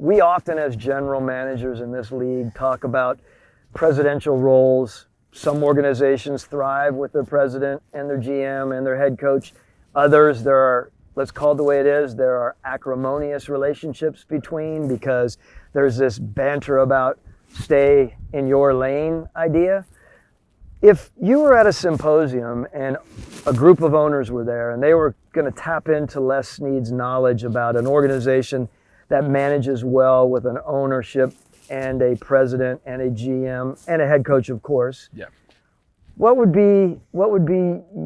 we often as general managers in this league talk about presidential roles. Some organizations thrive with their president and their GM and their head coach. Others, there are, let's call it the way it is, there are acrimonious relationships between, because there's this banter about stay in your lane idea. If you were at a symposium and a group of owners were there and they were going to tap into Les Snead's knowledge about an organization that manages well with an ownership and a president and a GM and a head coach, of course. Yeah. What would be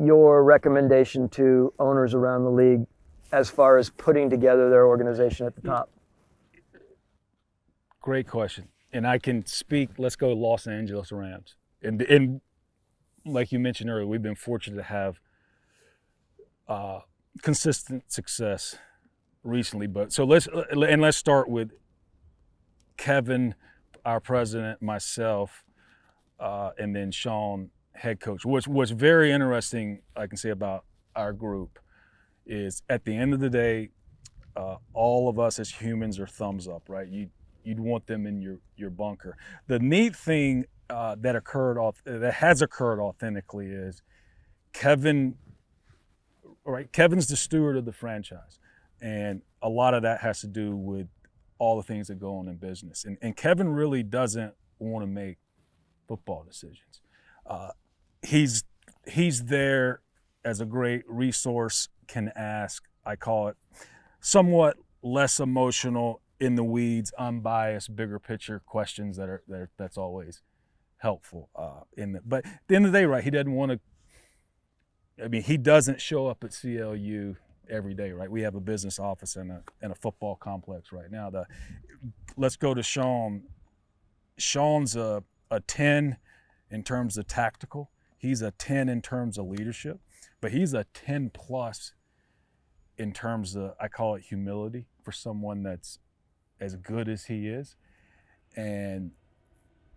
your recommendation to owners around the league as far as putting together their organization at the top? Great question. And I can speak, let's go Los Angeles Rams. And like you mentioned earlier, we've been fortunate to have consistent success recently. But so let's start with Kevin, our president, myself, and then Sean, head coach. What's very interesting, I can say, about our group is at the end of the day, all of us as humans are thumbs up, right? You'd want them in your bunker. The neat thing that has occurred authentically is Kevin, right? Kevin's the steward of the franchise, and a lot of that has to do with all the things that go on in business. And Kevin really doesn't want to make football decisions. He's there as a great resource, can ask, I call it, somewhat less emotional, in the weeds, unbiased, bigger picture questions that's always helpful. But at the end of the day, right, he doesn't want to, I mean, he doesn't show up at CLU every day, right? We have a business office and a football complex right now. Let's go to Sean. Sean's a 10 in terms of tactical. He's a 10 in terms of leadership, but he's a 10 plus in terms of, I call it, humility for someone that's as good as he is. And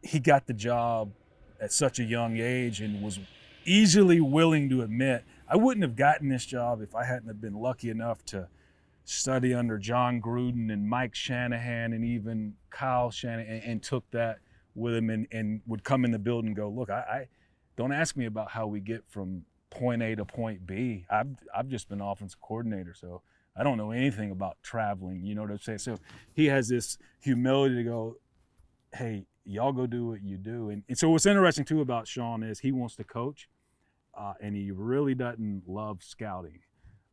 he got the job at such a young age and was easily willing to admit, I wouldn't have gotten this job if I hadn't have been lucky enough to study under John Gruden and Mike Shanahan and even Kyle Shanahan, and took that with him and would come in the building and go, look, I don't ask me about how we get from point A to point B. I've just been offensive coordinator, so I don't know anything about traveling, you know what I'm saying? So he has this humility to go, hey, y'all go do what you do. And so what's interesting too about Sean is he wants to coach, and he really doesn't love scouting.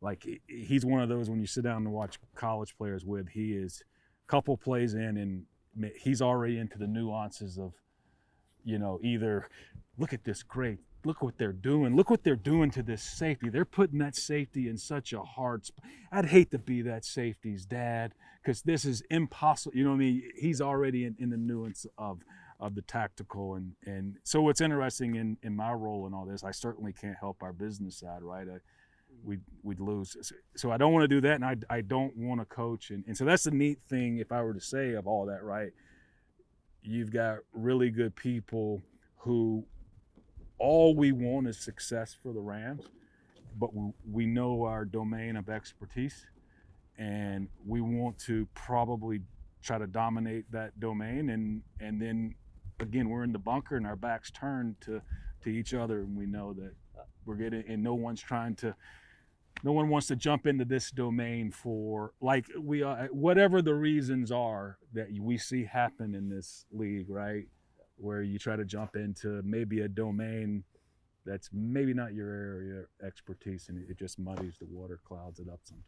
Like, he's one of those, when you sit down and watch college players with, he is a couple plays in and he's already into the nuances of, you know, either look at this great, look what they're doing. Look what they're doing to this safety. They're putting that safety in such a hard spot. I'd hate to be that safety's dad, because this is impossible. You know what I mean? He's already in the nuance of the tactical. And so what's interesting in my role in all this, I certainly can't help our business side, right? We'd lose. So I don't want to do that, and I don't want to coach. And so that's the neat thing, if I were to say, of all that, right? You've got really good people who all we want is success for the Rams, but we know our domain of expertise, and we want to probably try to dominate that domain. And then, again, we're in the bunker and our backs turned to each other, and we know that we're getting, and no one wants to jump into this domain for, like, we are, whatever the reasons are that we see happen in this league, right? Where you try to jump into maybe a domain that's maybe not your area of expertise, and it just muddies the water, clouds it up sometimes.